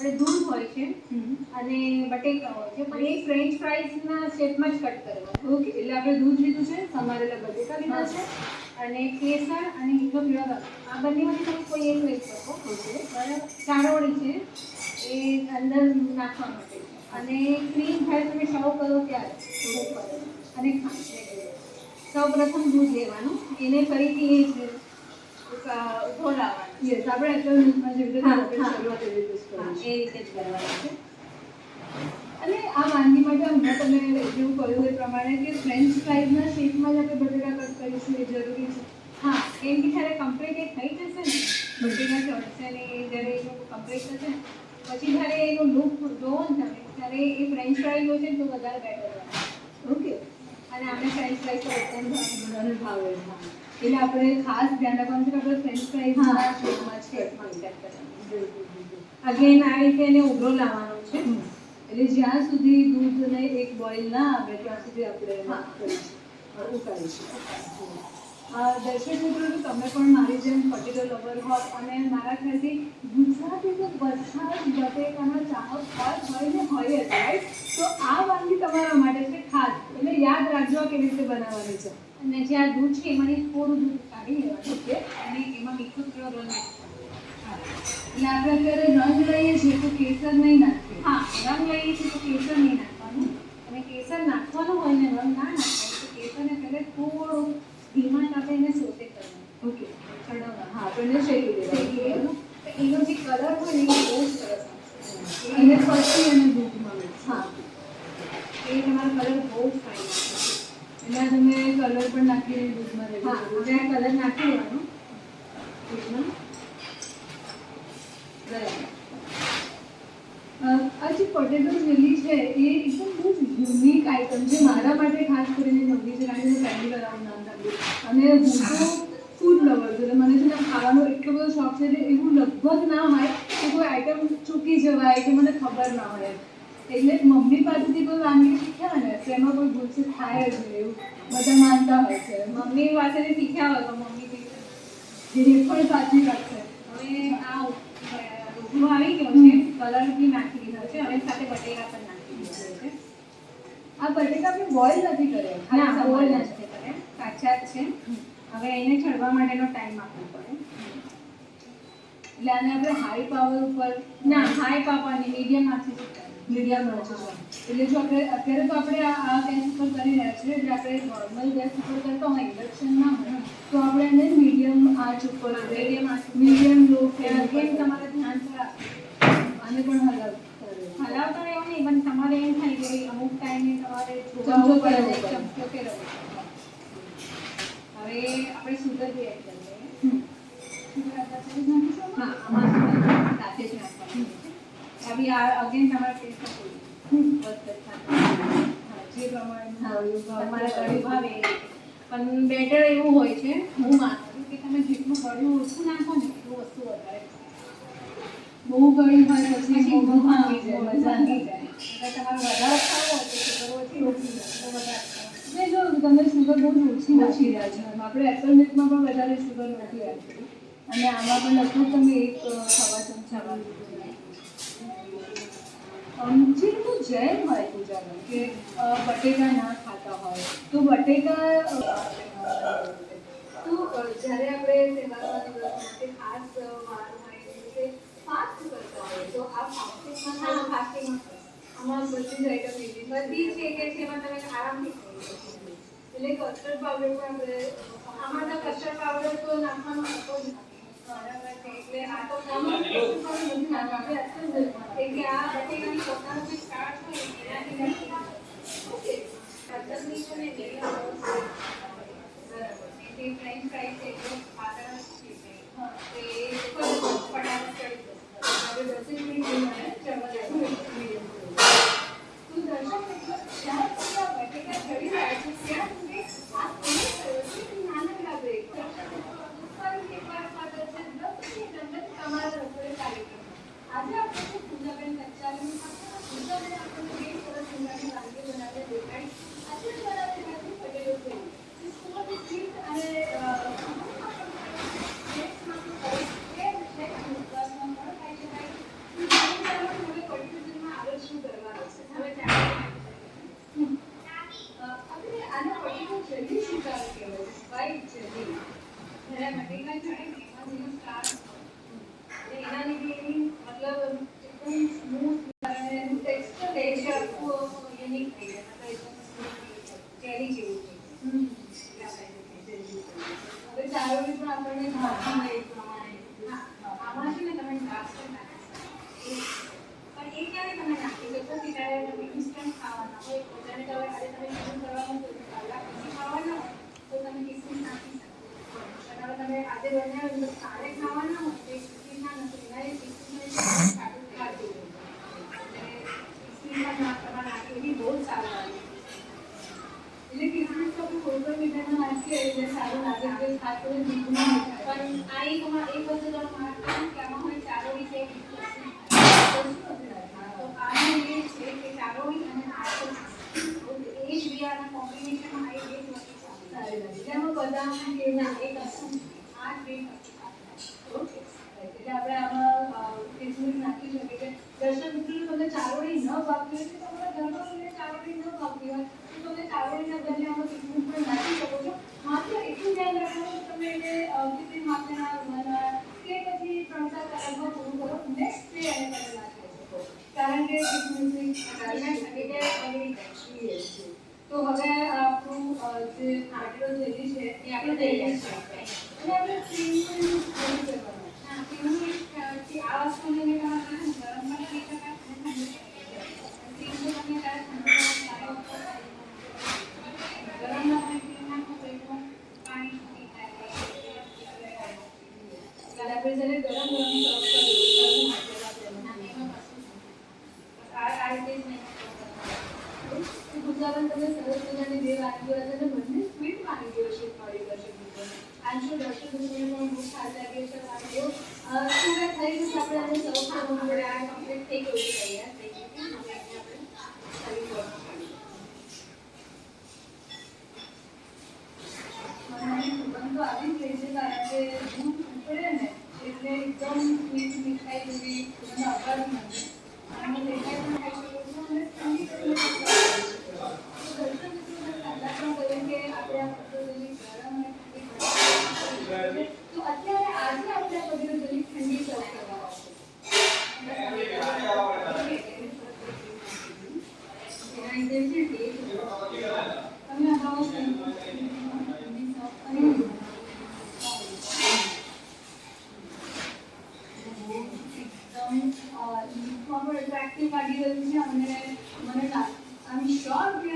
આપણે દૂધ હોય છે અને બટેકા હોય છે, પણ એ ફ્રેન્ચ ફ્રાઈઝના શેપમાં જ કટ કરવાનું. ઓકે, એટલે આપણે દૂધ લીધું છે, સમારેલા બટેકા લીધા છે અને કેસર અને મીઠો પીળો રંગ, આ બંનેમાંથી તમે કોઈ એક લઈ શકો. ઓકે, બરાબર. ચારોળી છે એ અંદર નાખવા માટે છે, અને ક્રીમ જ્યારે તમે સર્વ કરો ત્યારે અને સૌ પ્રથમ દૂધ લેવાનું, એને ફરીથી એ જ ઢોળાવવાનું. યસ, આપણે એક્સપેરિમેન્ટમાં જે રીતે શરૂઆત એવી રીતે જ એ કરીશું. રીતે જ કરવાનું છે. અને આ વાનગી માટે હમણાં તમે જેવું કહ્યું એ પ્રમાણે કે ફ્રેન્ચ ફ્રાઈઝના શેપમાં જ આપણે બટેકા કટ કરીશું એ જરૂરી છે. હા, કેમ કે જ્યારે કમ્પ્લીટ એ થઈ જશે ને, બટેકા ચડશે ને એ જ્યારે એનું કમ્પ્લીટ થશે ને પછી જ્યારે એનો લુક જોવો ને તમે ત્યારે એ ફ્રેન્ચ ફ્રાઈઝ હોય છે ને તો વધારે બેટર બને. ઓકે, અને આપણે ફ્રેન્ચ ફ્રાઈઝ તો એકદમ બધાને ભાવે. એટલે આપણે ખાસ ધ્યાન રાખવાનું છે કે આપણે ફ્રેન્ચ ફ્રાઈઝના શેપમાં જ અગેન આ રીતે એને ઉભરો લાવવાનો છે. એટલે જ્યાં સુધી દૂધને એક બોઇલ ના આવે ત્યાં સુધી આપણે ઉકાળીશું. દર્શક મિત્રો, તમે પણ મારી જેમ પોટેટો લવર હોત અને મારા ખ્યાલથી ગુજરાતી તો બધા જ બટેકાના ચાહક હોય ને હોય જ, રાઈટ? તો આ વાનગી તમારા માટે છે ખાસ, એટલે યાદ રાખજો આ કેવી રીતે બનાવવાની છે. અને જે આ દૂધ છે એમાંથી થોડું દૂધ કાઢી લેવાનું. ઓકે, અને એમાં મીઠો પીળો રંગ એટલે આપણે અત્યારે રંગ લઈએ છીએ તો કેસર નહીં નાખીએ. હા, રંગ લઈએ છીએ તો કેસર નહીં નાખવાનું, અને કેસર નાખવાનું હોય ને રંગ ના નાખવાનું તો કેસરને પહેલે થોડું ધીમા તાપે એને સોતે કરવાનું. ઓકે, ચડાવવાનું. હા, આપણને શેકી દેવાનું. તો એનો જે કલર હોય ને એ બહુ સરસ આવશે. અને પછી એને દૂધમાં મિક્સ. હા, એ તમારો કલર બહુ જ ફાઇન આવશે. એના તમે કલર પણ નાખીને દૂધમાં રેડી હા, હવે આ કલર નાખી દેવાનો દૂધમાં. આ જે પોટેટો ચીલી છે એ એકદમ બહુ યુનિક આઈટમ છે મારા માટે, ખાસ કરીને નવી છે, કારણ કે હું પહેલી વાર આવું નામ સાંભળ્યું. અને હું તો ફૂડ લવર છું, એટલે મને છે ને ખાવાનો એટલો બધો શોખ છે એટલે એવું લગભગ ના હોય કે કોઈ આઈટમ ચૂકી જવાય કે મને ખબર ના હોય. એટલે મમ્મી પાસેથી કોઈ વાનગી શીખ્યા ને તો એમાં કોઈ ભૂલચૂક થાય જ નહીં એવું બધા માનતા હોય છે. મમ્મી પાસેથી શીખ્યા હોય તો મમ્મી એ પણ સાચી વાત છે. હવે આ ઉભરો આવી ગયો છે, કલર બી નાખી દીધો છે, હવે સાથે બટેકા પણ નાખી દીધો છે. આ બટેકા આપણે બોઇલ નથી કર્યા, ના, બોઇલ નથી કર્યા, કાચા જ છે. હવે એને ચડવા માટેનો ટાઈમ આપવો પડે. એટલે આને આપણે હાઈ પાવર ઉપર ના, હાઈ પાવાની મીડિયમ આંચે જ મીડિયમ રાખો છો. એટલે જો આપણે અત્યારે તો આપણે આ ગેસ ઉપર કરી રહ્યા છીએ, એટલે આપણે નોર્મલ ગેસ ઉપર કરતા હોય ઇન્ડક્શન ના હોય તો આપણે એને મીડિયમ આંચ ઉપર મીડિયમ લો કેમ તમારે ધ્યાન પર આને પણ હલાવતા રહેવું નહીં, પણ તમારે એમ થાય કે અમુક ટાઈમે તમારે ચમચો ફેરવવો પડે. ચમચો ફેરવવો પડે. હવે આપણે સુગર બી એડ કરી દઈએ. હા, આમાં સાથે જ નાખવાનું છે. આવી આ અગેન તમારા ટેસ્ટ આપો જે પ્રમાણે તમારે ગળ્યું ભાવે એ રીતે. પણ બેટર એવું હોય છે, હું માનું છું કે તમે જેટલું ગળ્યું ઓછું નાખો ને એટલું વસ્તુ વધારે બહુ ગળી હોય પછી મોઢું ભાંગી જાય, મજા ભાંગી નહીં જાય. અગર તમારે વધારે ખાવું હોય તો સુગર ઓછી નાખી દો, તો વધારે ખાવું. એટલે જો તમે શુગર બહુ જ ઓછી નાખી રહ્યા છો, આપણે એપલ મિલ્કમાં પણ વધારે શુગર નથી આપતી અને આમાં પણ લગભગ તમે એક સવા ચમચા વાળું જે લોકો જૈન હોય પૂજામાં કે બટેકા ના ખાતા હોય તો બટેકા તો જ્યારે આપણે તહેવારના દિવસે ખાસ વાર હોય એ રીતે ફાસ્ટ કરતા હોય તો આ ફાસ્ટિંગમાં આમાં બધી જ આઈટમ એવી બધી છે કે જેમાં તમે આરામથી ખાઈ શકો. એટલે કસ્ટર્ડ પાવડર પણ આપણે આમાં તો કસ્ટર્ડ પાવડર તો નાખવાનો હતો જ નથી. બરાબર છે, એટલે આ તો આમાં કસ્ટર્ડ પાવડર નથી નાખવાનું. કેમ કે આ બટેકાની પોતાનો જે સ્ટાર્ચ હોય એનાથી નાખી ઓકે પદ્ધતિ છે ને બરાબર. એ ફ્રેન્ચ ફ્રાઈઝ છે એટલે પાતળા નથી છે. એ ફટાફટ ચડી જશે. આપણે 10 મિનિટ ચડવા દેવાનું. તો દર્શક મિત્રો જ્યાં સુધી આ બટેકા ચડી રહ્યા છે ત્યાં સુધી આ નાનકડા બ્રેક તમારા રસોઈ કાર્યક્રમ આજે આપણે પૂજાબેન કચ્ચાની પૂજાબેન આપણને 2 સરસ ઉંડાની વાનગી બનાવીને દેખાડી. આજે બનાવી હતી પટેટો ચીલી. ખૂબ જ ચીટ અને ટેસ્ટમાં તો છે અને વિશ્વાસમાં પણ થાય છે. આપણે બીજું નહીં થાય. પણ આ એક વસ્તુ તમે માર્ક કરો કે આમાં હોય ચારોળી છે એક વસ્તુ. તો આનો એ છે કે ચારોળી અને આખો એ જ બિયારના કોમ્બિનેશનમાં આ એક વસ્તુ સારી લાગે. જેમાં બદામ કે ના એક અસમ આ બે ઓકે. એટલે આપણે આમાં કિસમિસ નાખી શકીએ કે દર્શક મિત્રો તમને ચારોળી ન ભાવતી હોય તો તમારા ઘરમાં તમને ચારોળી ન ભાવતી હોય તો તમે ચારોળીના બદલે આમાં કિસમિસ પણ નાખી શકો છો. માત્ર એટલું ધ્યાન રાખવાનું કે તમે એને કેટલી માત્રાના બનાવ કે પછી 3-4 કલાકમાં પૂરું કરો નેક્સ્ટ ડે એને તમે નાખી શકો. કારણ કે કિસમિસની તો હવે આપણું જે આટલો જેલી છે એ આપણે તૈયાર છે અને આપણે ક્રીમનો યુઝ કરી કરવાનો. આ વસ્તુને મેં તમારે ગરમ પણ કરી શકાય અને ઠંડુ ક્રીમ તો તમે ત્યારે ઠંડુ ગરમ ના ક્રીમ નાખો તો એકદમ પાણી એટલે આપણે જ્યારે ગરમ સર્વ કરીએ આ રીતે જ નહીં ગુજરાતમાં તમે સરસ મજાની બે વાનગીઓ હતા અને બંને સ્વીટ વાનગીઓ શીખવાડી દર્શક મિત્રોને. આમ શું દર્શક મિત્રોને પણ બહુ ખાસ લાગે છે વાનગીઓ. શું વાત થઈ ગયું આપણે આને સર્વ કરવું પડે. આ કમ્પ્લીટ થઈ ગયું છે તૈયાર થઈ ગયું છે હવે એને આપણે સર્વ કરવાનું. મને સુગંધ તો આવી જ રહી છે કારણ કે દૂધ ઉકળે ને એટલે એકદમ સ્વીટ મીઠાઈ જેવી સુગંધ આવવા જ માંડે. આનો દેખાય પણ ખાઈ શકો છો અને ઠંડી કરીને પણ ખાઈ શકો છો. તો દર્શક મિત્રોને પહેલાં પણ કહ્યું કે આપણે આ પતંજલિ ગરમ અને ઠંડી તો અત્યારે આજે આપણે આ પતંજલિ ઠંડી સર્વ કરવાના છે. એના લીધે છે તમે અગાઉ એટ્રેક્ટિવ લાગી રહ્યું છે અને મને આઈ એમ શ્યોર કે